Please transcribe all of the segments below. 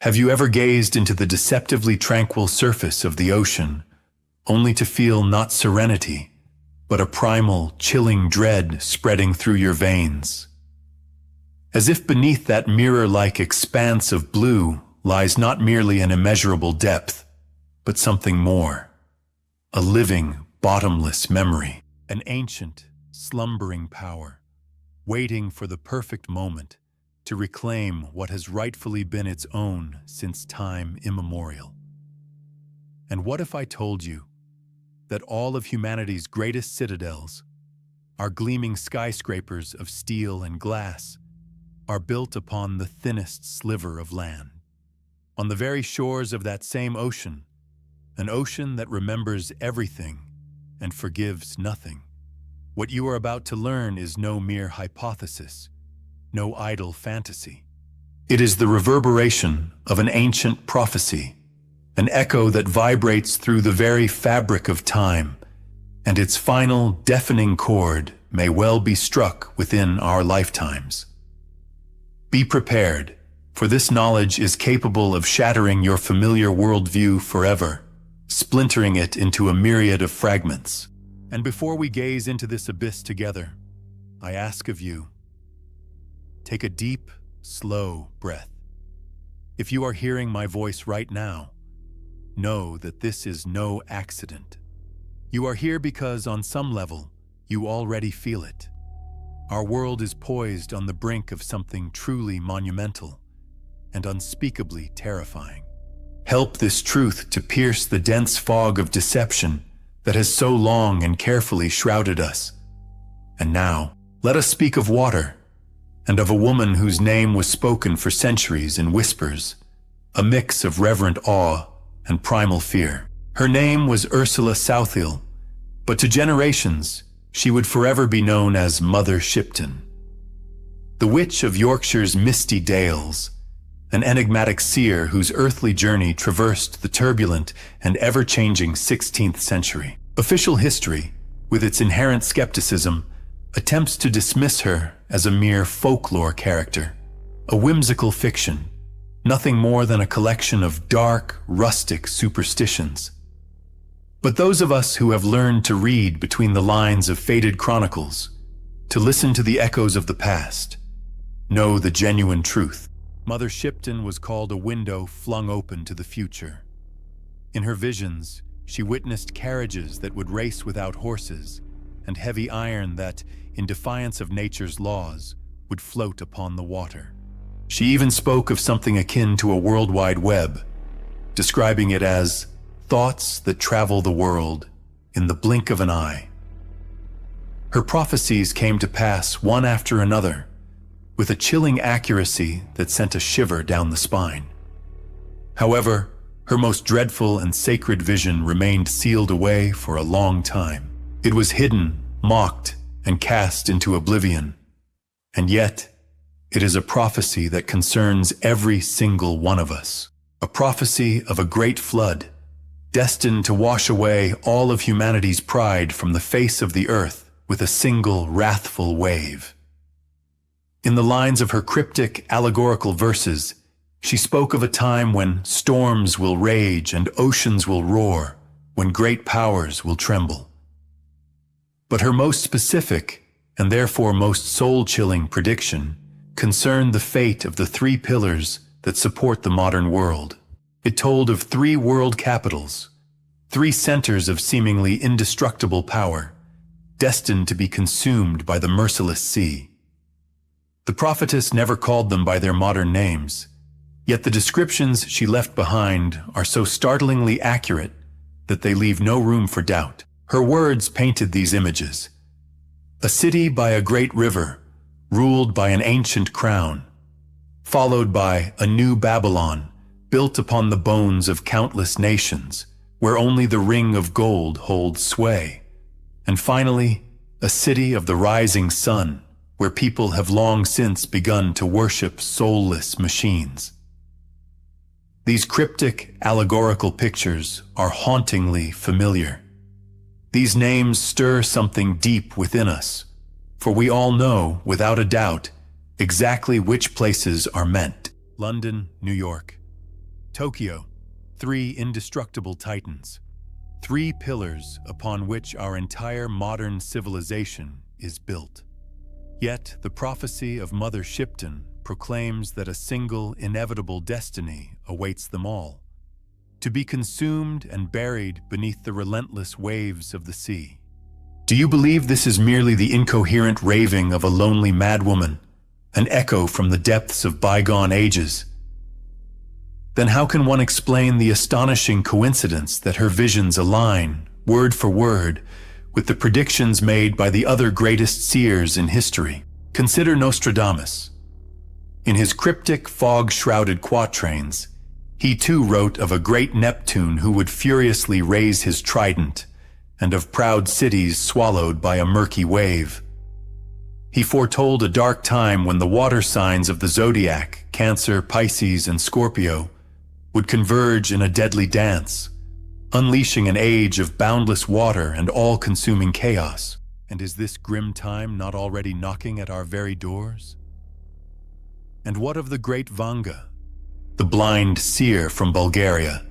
Have you ever gazed into the deceptively tranquil surface of the ocean, only to feel not serenity, but a primal, chilling dread spreading through your veins? As if beneath that mirror-like expanse of blue lies not merely an immeasurable depth, but something more, a living, bottomless memory, an ancient, slumbering power, waiting for the perfect moment to reclaim what has rightfully been its own since time immemorial. And what if I told you that all of humanity's greatest citadels, our gleaming skyscrapers of steel and glass, are built upon the thinnest sliver of land, on the very shores of that same ocean, an ocean that remembers everything and forgives nothing? What you are about to learn is no mere hypothesis, no idle fantasy. It is the reverberation of an ancient prophecy, an echo that vibrates through the very fabric of time, and its final deafening chord may well be struck within our lifetimes. Be prepared, for this knowledge is capable of shattering your familiar worldview forever, splintering it into a myriad of fragments. And before we gaze into this abyss together, I ask of you, take a deep, slow breath. If you are hearing my voice right now, know that this is no accident. You are here because, on some level, you already feel it. Our world is poised on the brink of something truly monumental and unspeakably terrifying. Help this truth to pierce the dense fog of deception that has so long and carefully shrouded us. And now, let us speak of water, and of a woman whose name was spoken for centuries in whispers, a mix of reverent awe and primal fear. Her name was Ursula Southeil, but to generations, she would forever be known as Mother Shipton. The witch of Yorkshire's misty dales, an enigmatic seer whose earthly journey traversed the turbulent and ever-changing 16th century. Official history, with its inherent skepticism, attempts to dismiss her as a mere folklore character, a whimsical fiction, nothing more than a collection of dark, rustic superstitions. But those of us who have learned to read between the lines of faded chronicles, to listen to the echoes of the past, know the genuine truth. Mother Shipton was called a window flung open to the future. In her visions, she witnessed carriages that would race without horses, and heavy iron that, in defiance of nature's laws, would float upon the water. She even spoke of something akin to a worldwide web, describing it as thoughts that travel the world in the blink of an eye. Her prophecies came to pass one after another, with a chilling accuracy that sent a shiver down the spine. However, her most dreadful and sacred vision remained sealed away for a long time. It was hidden, mocked, and cast into oblivion. And yet, it is a prophecy that concerns every single one of us. A prophecy of a great flood, destined to wash away all of humanity's pride from the face of the earth with a single wrathful wave. In the lines of her cryptic, allegorical verses, she spoke of a time when storms will rage and oceans will roar, when great powers will tremble. But her most specific, and therefore most soul-chilling prediction, concerned the fate of the three pillars that support the modern world. It told of three world capitals, three centers of seemingly indestructible power, destined to be consumed by the merciless sea. The prophetess never called them by their modern names, yet the descriptions she left behind are so startlingly accurate that they leave no room for doubt. Her words painted these images: a city by a great river, ruled by an ancient crown, followed by a new Babylon, built upon the bones of countless nations, where only the ring of gold holds sway, and finally, a city of the rising sun, where people have long since begun to worship soulless machines. These cryptic, allegorical pictures are hauntingly familiar. These names stir something deep within us, for we all know, without a doubt, exactly which places are meant. London, New York, Tokyo, three indestructible titans, three pillars upon which our entire modern civilization is built. Yet the prophecy of Mother Shipton proclaims that a single inevitable destiny awaits them all, to be consumed and buried beneath the relentless waves of the sea. Do you believe this is merely the incoherent raving of a lonely madwoman, an echo from the depths of bygone ages? Then how can one explain the astonishing coincidence that her visions align, word for word, with the predictions made by the other greatest seers in history? Consider Nostradamus. In his cryptic, fog-shrouded quatrains, he too wrote of a great Neptune who would furiously raise his trident, and of proud cities swallowed by a murky wave. He foretold a dark time when the water signs of the zodiac, Cancer, Pisces, and Scorpio, would converge in a deadly dance, unleashing an age of boundless water and all-consuming chaos. And is this grim time not already knocking at our very doors? And what of the great Vanga, the blind seer from Bulgaria,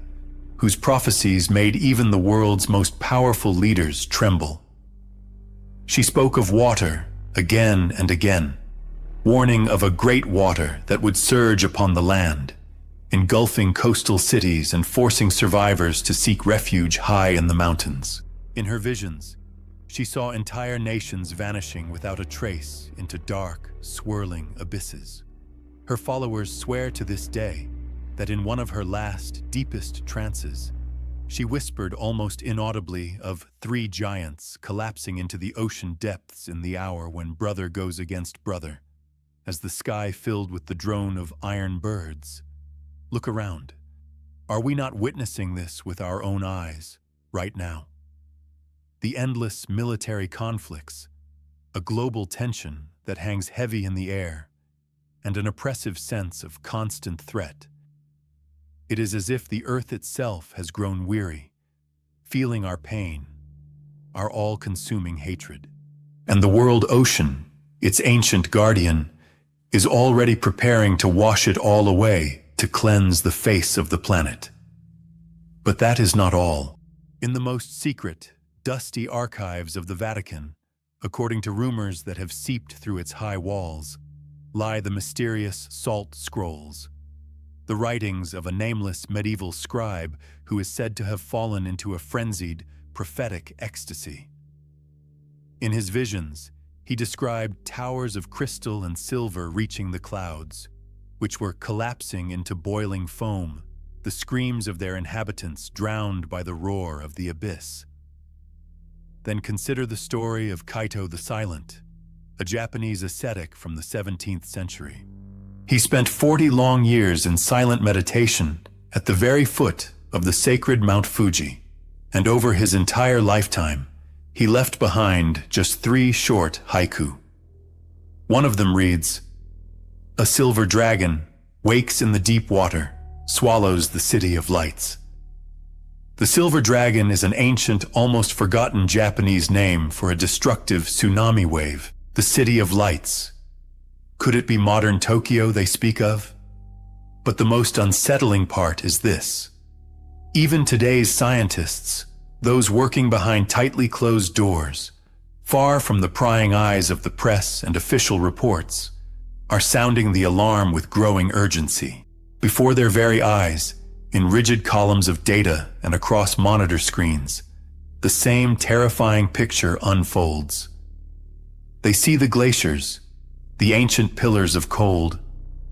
whose prophecies made even the world's most powerful leaders tremble? She spoke of water again and again, warning of a great water that would surge upon the land, engulfing coastal cities and forcing survivors to seek refuge high in the mountains. In her visions, she saw entire nations vanishing without a trace into dark, swirling abysses. Her followers swear to this day that in one of her last, deepest trances, she whispered almost inaudibly of three giants collapsing into the ocean depths in the hour when brother goes against brother, as the sky filled with the drone of iron birds. Look around. Are we not witnessing this with our own eyes, right now? The endless military conflicts, a global tension that hangs heavy in the air, and an oppressive sense of constant threat. It is as if the earth itself has grown weary, feeling our pain, our all-consuming hatred. And the world ocean, its ancient guardian, is already preparing to wash it all away to cleanse the face of the planet. But that is not all. In the most secret, dusty archives of the Vatican, according to rumors that have seeped through its high walls, lie the mysterious salt scrolls, the writings of a nameless medieval scribe who is said to have fallen into a frenzied, prophetic ecstasy. In his visions, he described towers of crystal and silver reaching the clouds, which were collapsing into boiling foam, the screams of their inhabitants drowned by the roar of the abyss. Then consider the story of Kaito the Silent, a Japanese ascetic from the 17th century. He spent 40 long years in silent meditation at the very foot of the sacred Mount Fuji, and over his entire lifetime, he left behind just 3 short haiku. One of them reads, "A silver dragon wakes in the deep water, swallows the city of lights." The silver dragon is an ancient, almost forgotten Japanese name for a destructive tsunami wave, the city of lights. Could it be modern Tokyo they speak of? But the most unsettling part is this. Even today's scientists, those working behind tightly closed doors, far from the prying eyes of the press and official reports, are sounding the alarm with growing urgency. Before their very eyes, in rigid columns of data and across monitor screens, the same terrifying picture unfolds. They see the glaciers, the ancient pillars of cold,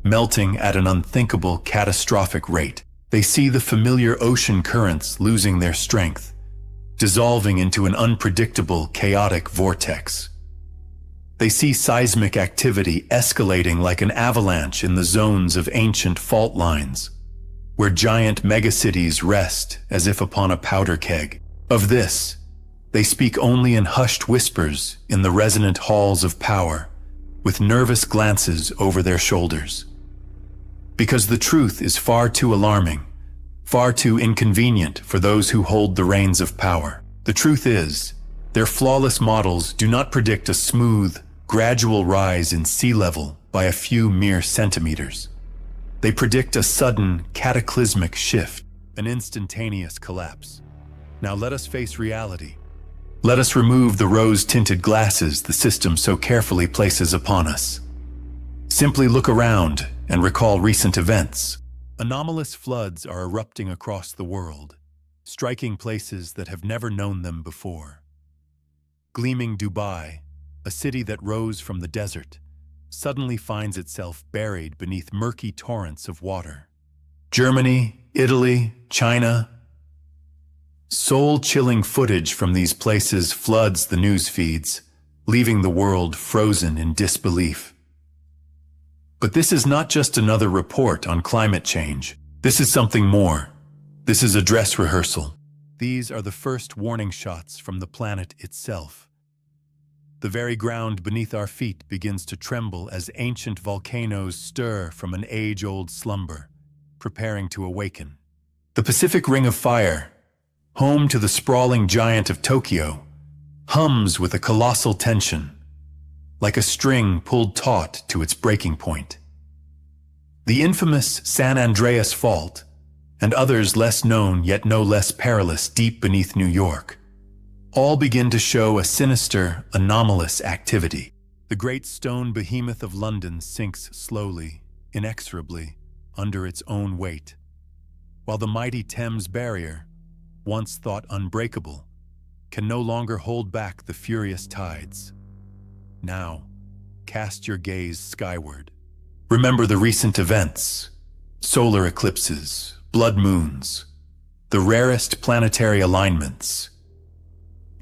melting at an unthinkable, catastrophic rate. They see the familiar ocean currents losing their strength, dissolving into an unpredictable, chaotic vortex. They see seismic activity escalating like an avalanche in the zones of ancient fault lines, where giant megacities rest as if upon a powder keg. Of this, they speak only in hushed whispers in the resonant halls of power, with nervous glances over their shoulders. Because the truth is far too alarming, far too inconvenient for those who hold the reins of power. The truth is, their flawless models do not predict a smooth, gradual rise in sea level by a few mere centimeters. They predict a sudden, cataclysmic shift, an instantaneous collapse. Now let us face reality. Let us remove the rose-tinted glasses the system so carefully places upon us. Simply look around and recall recent events. Anomalous floods are erupting across the world, striking places that have never known them before. Gleaming Dubai, a city that rose from the desert, suddenly finds itself buried beneath murky torrents of water. Germany, Italy, China. Soul-chilling footage from these places floods the news feeds, leaving the world frozen in disbelief. But this is not just another report on climate change. This is something more. This is a dress rehearsal. These are the first warning shots from the planet itself. The very ground beneath our feet begins to tremble as ancient volcanoes stir from an age-old slumber, preparing to awaken. The Pacific Ring of Fire, home to the sprawling giant of Tokyo, hums with a colossal tension, like a string pulled taut to its breaking point. The infamous San Andreas Fault, and others less known yet no less perilous deep beneath New York, all begin to show a sinister, anomalous activity. The great stone behemoth of London sinks slowly, inexorably, under its own weight, while the mighty Thames Barrier, once thought unbreakable, can no longer hold back the furious tides. Now, cast your gaze skyward. Remember the recent events, solar eclipses, blood moons, the rarest planetary alignments.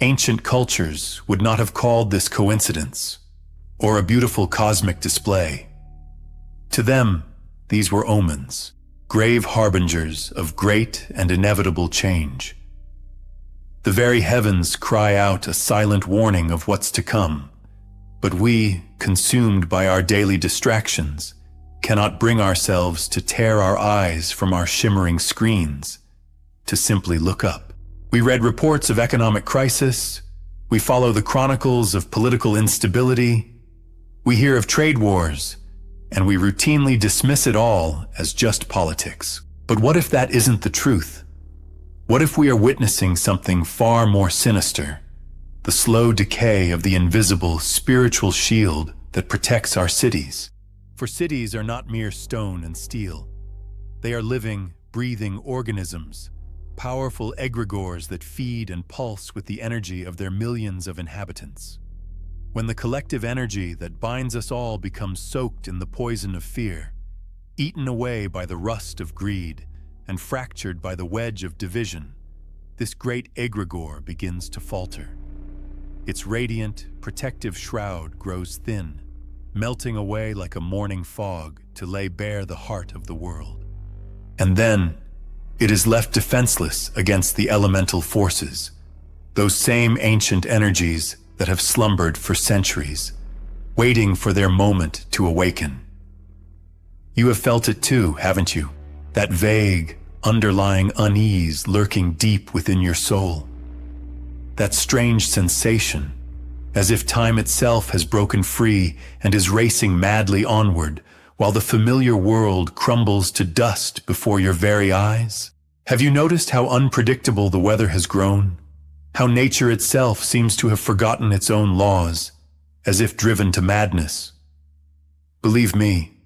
Ancient cultures would not have called this coincidence or a beautiful cosmic display. To them, these were omens, grave harbingers of great and inevitable change. The very heavens cry out a silent warning of what's to come. But we, consumed by our daily distractions, cannot bring ourselves to tear our eyes from our shimmering screens, to simply look up. We read reports of economic crisis, we follow the chronicles of political instability, we hear of trade wars, and we routinely dismiss it all as just politics. But what if that isn't the truth? What if we are witnessing something far more sinister? The slow decay of the invisible spiritual shield that protects our cities. For cities are not mere stone and steel. They are living, breathing organisms, powerful egregores that feed and pulse with the energy of their millions of inhabitants. When the collective energy that binds us all becomes soaked in the poison of fear, eaten away by the rust of greed, and fractured by the wedge of division, this great egregore begins to falter. Its radiant, protective shroud grows thin, melting away like a morning fog to lay bare the heart of the world. And then, it is left defenseless against the elemental forces, those same ancient energies that have slumbered for centuries, waiting for their moment to awaken. You have felt it too, haven't you? That vague, underlying unease lurking deep within your soul. That strange sensation, as if time itself has broken free and is racing madly onward, while the familiar world crumbles to dust before your very eyes. Have you noticed how unpredictable the weather has grown? How nature itself seems to have forgotten its own laws, as if driven to madness? Believe me,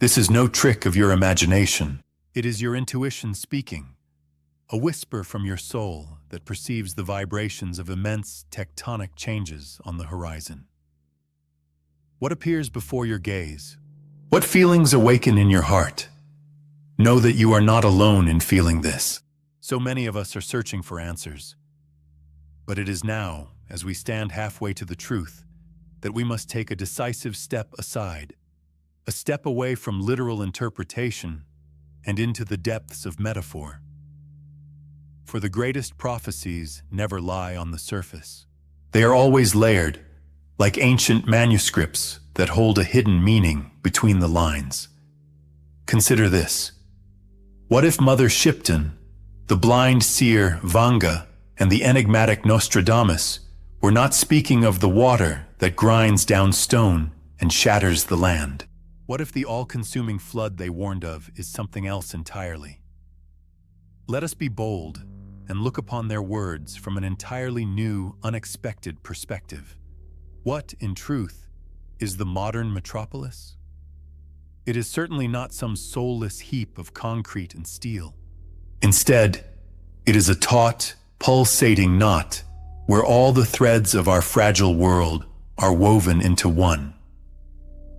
this is no trick of your imagination. It is your intuition speaking, a whisper from your soul that perceives the vibrations of immense tectonic changes on the horizon. What appears before your gaze? What feelings awaken in your heart? Know that you are not alone in feeling this. So many of us are searching for answers. But it is now, as we stand halfway to the truth, that we must take a decisive step aside, a step away from literal interpretation and into the depths of metaphor. For the greatest prophecies never lie on the surface. They are always layered, like ancient manuscripts that hold a hidden meaning between the lines. Consider this. What if Mother Shipton, the blind seer Vanga, and the enigmatic Nostradamus were not speaking of the water that grinds down stone and shatters the land? What if the all-consuming flood they warned of is something else entirely? Let us be bold and look upon their words from an entirely new, unexpected perspective. What, in truth, is the modern metropolis? It is certainly not some soulless heap of concrete and steel. Instead, it is a taut, pulsating knot where all the threads of our fragile world are woven into one.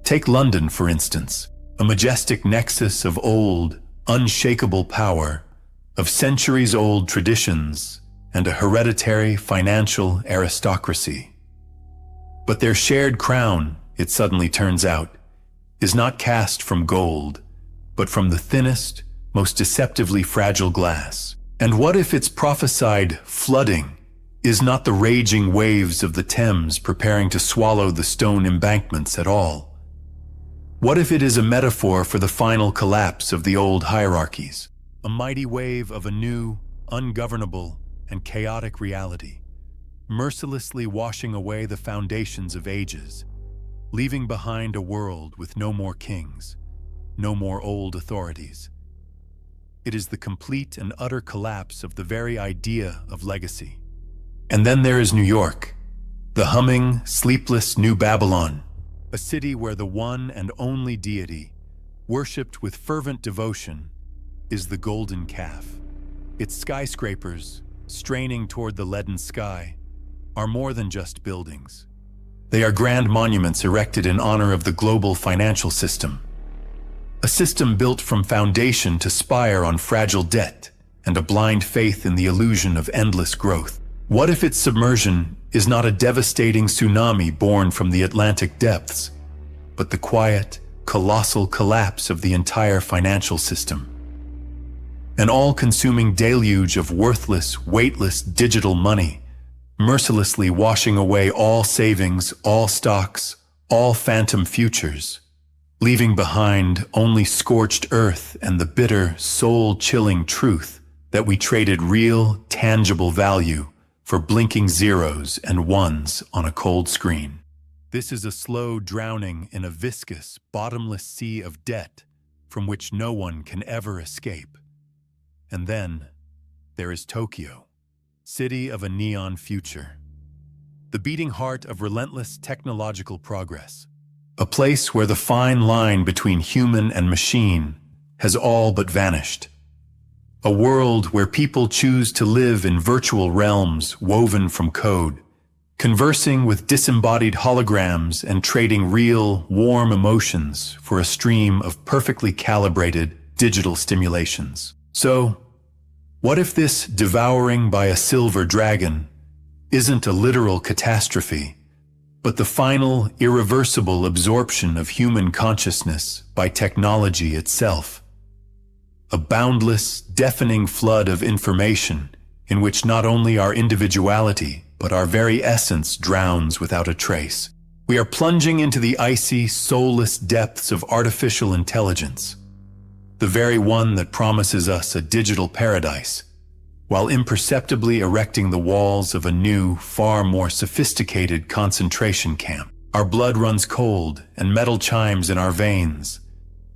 Take London, for instance, a majestic nexus of old, unshakable power, of centuries-old traditions, and a hereditary financial aristocracy. But their shared crown, it suddenly turns out, is not cast from gold, but from the thinnest, most deceptively fragile glass. And what if its prophesied flooding is not the raging waves of the Thames preparing to swallow the stone embankments at all? What if it is a metaphor for the final collapse of the old hierarchies, a mighty wave of a new, ungovernable, and chaotic reality, mercilessly washing away the foundations of ages, leaving behind a world with no more kings, no more old authorities? It is the complete and utter collapse of the very idea of legacy. And then there is New York, the humming, sleepless New Babylon, a city where the one and only deity, worshipped with fervent devotion, is the golden calf. Its skyscrapers, straining toward the leaden sky, are more than just buildings. They are grand monuments erected in honor of the global financial system. A system built from foundation to spire on fragile debt and a blind faith in the illusion of endless growth. What if its submersion is not a devastating tsunami born from the Atlantic depths, but the quiet, colossal collapse of the entire financial system? An all-consuming deluge of worthless, weightless digital money, mercilessly washing away all savings, all stocks, all phantom futures, leaving behind only scorched earth and the bitter, soul-chilling truth that we traded real, tangible value for blinking zeros and ones on a cold screen. This is a slow drowning in a viscous, bottomless sea of debt from which no one can ever escape. And then there is Tokyo, city of a neon future, the beating heart of relentless technological progress, a place where the fine line between human and machine has all but vanished. A world where people choose to live in virtual realms woven from code, conversing with disembodied holograms and trading real, warm emotions for a stream of perfectly calibrated digital stimulations. So, what if this devouring by a silver dragon isn't a literal catastrophe, but the final, irreversible absorption of human consciousness by technology itself? A boundless, deafening flood of information in which not only our individuality, but our very essence drowns without a trace. We are plunging into the icy, soulless depths of artificial intelligence, the very one that promises us a digital paradise, while imperceptibly erecting the walls of a new, far more sophisticated concentration camp. Our blood runs cold and metal chimes in our veins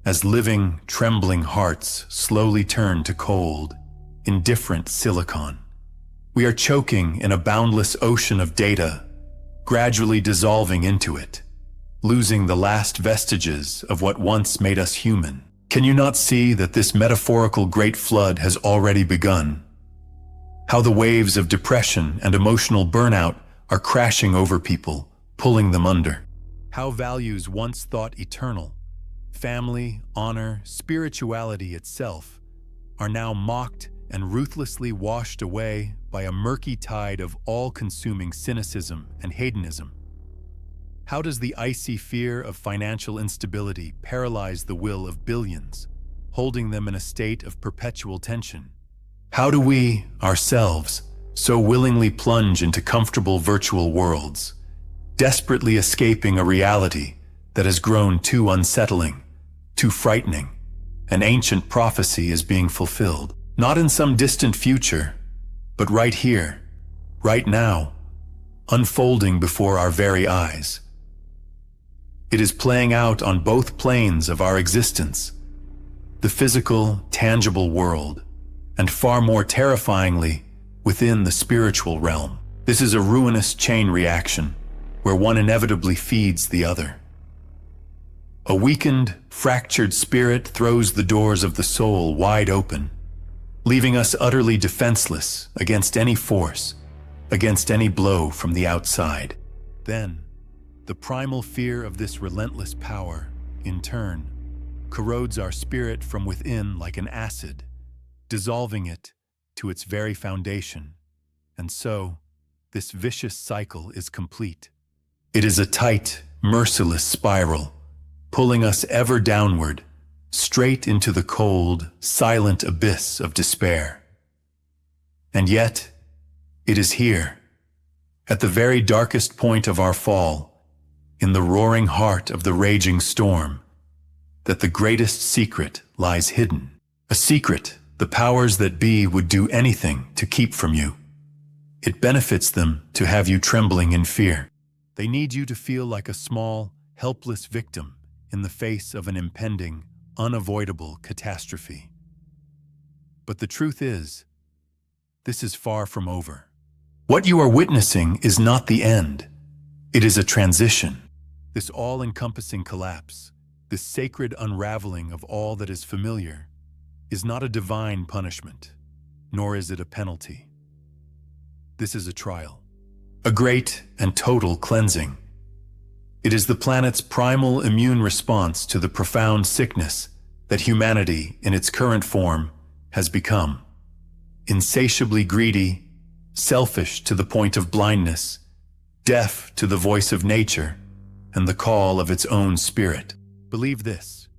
as living, trembling hearts slowly turn to cold, indifferent silicon. We are choking in a boundless ocean of data, gradually dissolving into it, losing the last vestiges of what once made us human. Can you not see that this metaphorical great flood has already begun? How the waves of depression and emotional burnout are crashing over people, pulling them under. How values once thought eternal, family, honor, spirituality itself, are now mocked and ruthlessly washed away by a murky tide of all-consuming cynicism and hedonism. How does the icy fear of financial instability paralyze the will of billions, holding them in a state of perpetual tension? How do we, ourselves, so willingly plunge into comfortable virtual worlds, desperately escaping a reality that has grown too unsettling, too frightening? An ancient prophecy is being fulfilled, not in some distant future, but right here, right now, unfolding before our very eyes. It is playing out on both planes of our existence, the physical, tangible world, and far more terrifyingly, within the spiritual realm. This is a ruinous chain reaction, where one inevitably feeds the other. A weakened, fractured spirit throws the doors of the soul wide open, leaving us utterly defenseless against any force, against any blow from the outside. Then, the primal fear of this relentless power, in turn, corrodes our spirit from within like an acid, dissolving it to its very foundation. And so, this vicious cycle is complete. It is a tight, merciless spiral, pulling us ever downward, straight into the cold, silent abyss of despair. And yet, it is here, at the very darkest point of our fall, in the roaring heart of the raging storm, that the greatest secret lies hidden. A secret the powers that be would do anything to keep from you. It benefits them to have you trembling in fear. They need you to feel like a small, helpless victim in the face of an impending, unavoidable catastrophe. But the truth is, this is far from over. What you are witnessing is not the end. It is a transition. This all-encompassing collapse, this sacred unraveling of all that is familiar, is not a divine punishment, nor is it a penalty. This is a trial, a great and total cleansing. It is the planet's primal immune response to the profound sickness that humanity, in its current form, has become. Insatiably greedy, selfish to the point of blindness, deaf to the voice of nature and the call of its own spirit. Believe this: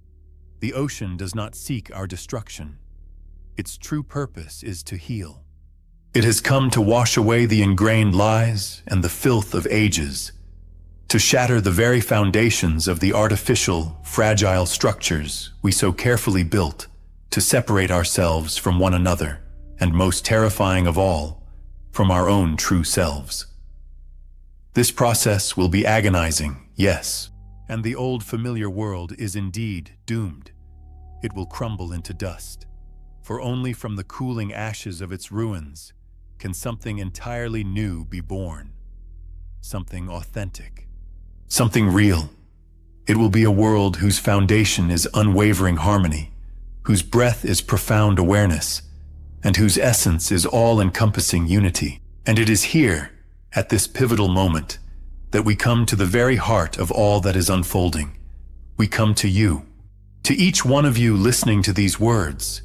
the ocean does not seek our destruction. Its true purpose is to heal. It has come to wash away the ingrained lies and the filth of ages, to shatter the very foundations of the artificial, fragile structures we so carefully built to separate ourselves from one another, and most terrifying of all, from our own true selves. This process will be agonizing, yes, and the old familiar world is indeed doomed. It will crumble into dust, for only from the cooling ashes of its ruins can something entirely new be born. Something authentic, something real. It will be a world whose foundation is unwavering harmony, whose breath is profound awareness, and whose essence is all-encompassing unity. And it is here, at this pivotal moment, that we come to the very heart of all that is unfolding. We come to you, to each one of you listening to these words,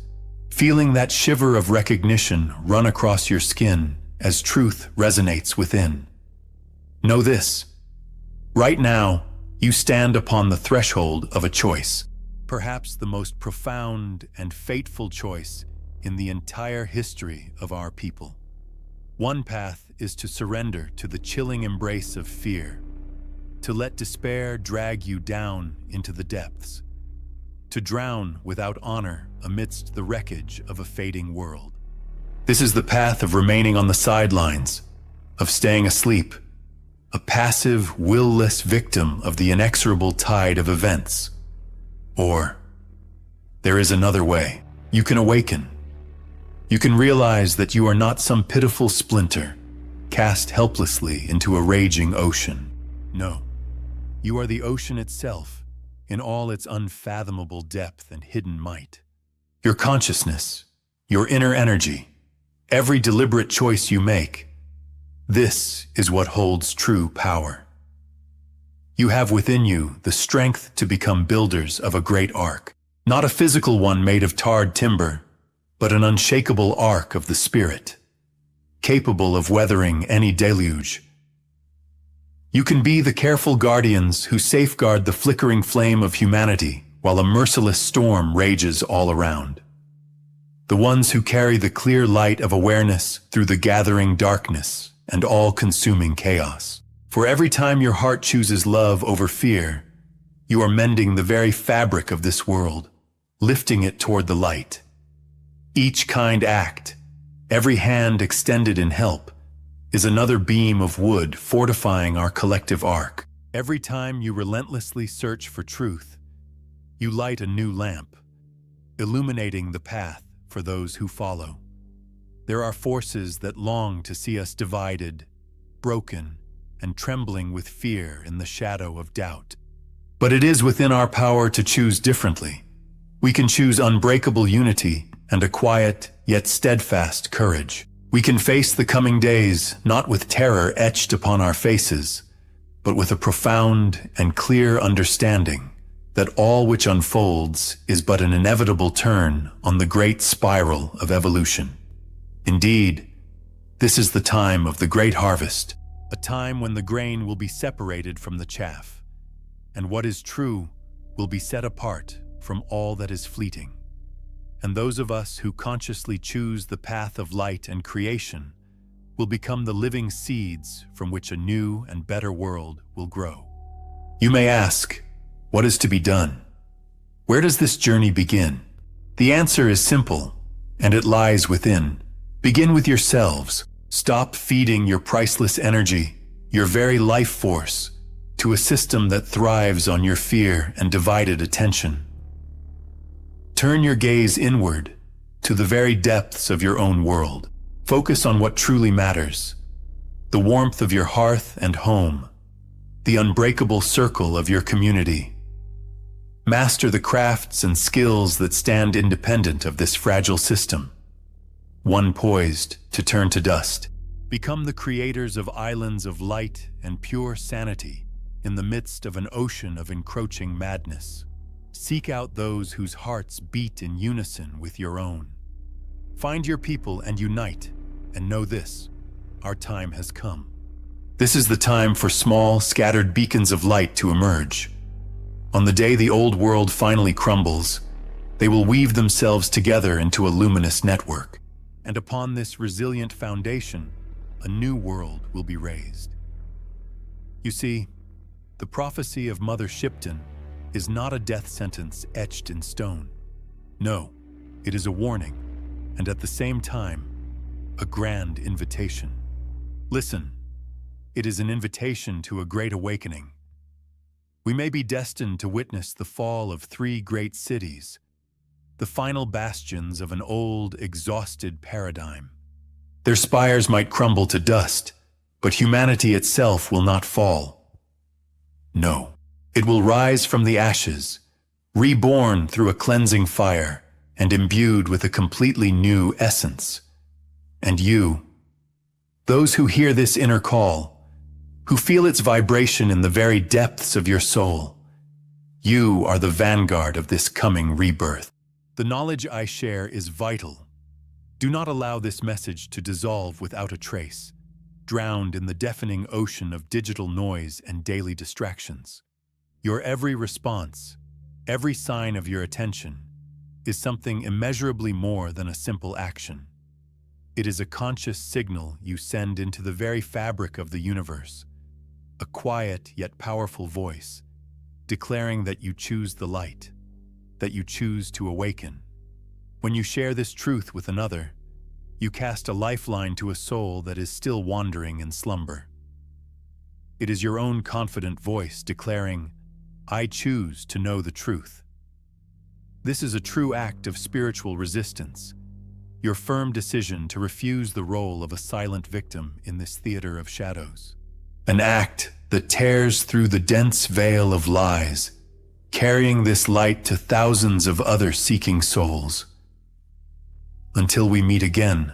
feeling that shiver of recognition run across your skin as truth resonates within. Know this: right now, you stand upon the threshold of a choice, perhaps the most profound and fateful choice in the entire history of our people. One path is to surrender to the chilling embrace of fear, to let despair drag you down into the depths, to drown without honor amidst the wreckage of a fading world. This is the path of remaining on the sidelines, of staying asleep, a passive, will-less victim of the inexorable tide of events. Or, there is another way. You can awaken. You can realize that you are not some pitiful splinter cast helplessly into a raging ocean. No, you are the ocean itself in all its unfathomable depth and hidden might. Your consciousness, your inner energy, every deliberate choice you make, this is what holds true power. You have within you the strength to become builders of a great ark, not a physical one made of tarred timber, but an unshakable ark of the spirit, capable of weathering any deluge. You can be the careful guardians who safeguard the flickering flame of humanity while a merciless storm rages all around. The ones who carry the clear light of awareness through the gathering darkness and all-consuming chaos. For every time your heart chooses love over fear, you are mending the very fabric of this world, lifting it toward the light. Each kind act, every hand extended in help, is another beam of wood fortifying our collective ark. Every time you relentlessly search for truth, you light a new lamp, illuminating the path for those who follow. There are forces that long to see us divided, broken, and trembling with fear in the shadow of doubt. But it is within our power to choose differently. We can choose unbreakable unity and a quiet yet steadfast courage. We can face the coming days not with terror etched upon our faces, but with a profound and clear understanding that all which unfolds is but an inevitable turn on the great spiral of evolution. Indeed, this is the time of the great harvest, a time when the grain will be separated from the chaff, and what is true will be set apart from all that is fleeting. And those of us who consciously choose the path of light and creation will become the living seeds from which a new and better world will grow. You may ask, what is to be done? Where does this journey begin? The answer is simple, and it lies within. Begin with yourselves. Stop feeding your priceless energy, your very life force, to a system that thrives on your fear and divided attention. Turn your gaze inward, to the very depths of your own world. Focus on what truly matters: the warmth of your hearth and home, the unbreakable circle of your community. Master the crafts and skills that stand independent of this fragile system, one poised to turn to dust. Become the creators of islands of light and pure sanity in the midst of an ocean of encroaching madness. Seek out those whose hearts beat in unison with your own. Find your people and unite, and know this: our time has come. This is the time for small, scattered beacons of light to emerge. On the day the old world finally crumbles, they will weave themselves together into a luminous network. And upon this resilient foundation, a new world will be raised. You see, the prophecy of Mother Shipton is not a death sentence etched in stone. No, it is a warning, and at the same time, a grand invitation. Listen, it is an invitation to a great awakening. We may be destined to witness the fall of 3 great cities, the final bastions of an old, exhausted paradigm. Their spires might crumble to dust, but humanity itself will not fall. No, it will rise from the ashes, reborn through a cleansing fire, and imbued with a completely new essence. And you, those who hear this inner call, who feel its vibration in the very depths of your soul, you are the vanguard of this coming rebirth. The knowledge I share is vital. Do not allow this message to dissolve without a trace, drowned in the deafening ocean of digital noise and daily distractions. Your every response, every sign of your attention, is something immeasurably more than a simple action. It is a conscious signal you send into the very fabric of the universe, a quiet yet powerful voice, declaring that you choose the light, that you choose to awaken. When you share this truth with another, you cast a lifeline to a soul that is still wandering in slumber. It is your own confident voice declaring, "I choose to know the truth." This is a true act of spiritual resistance, your firm decision to refuse the role of a silent victim in this theater of shadows. An act that tears through the dense veil of lies, carrying this light to thousands of other seeking souls. Until we meet again,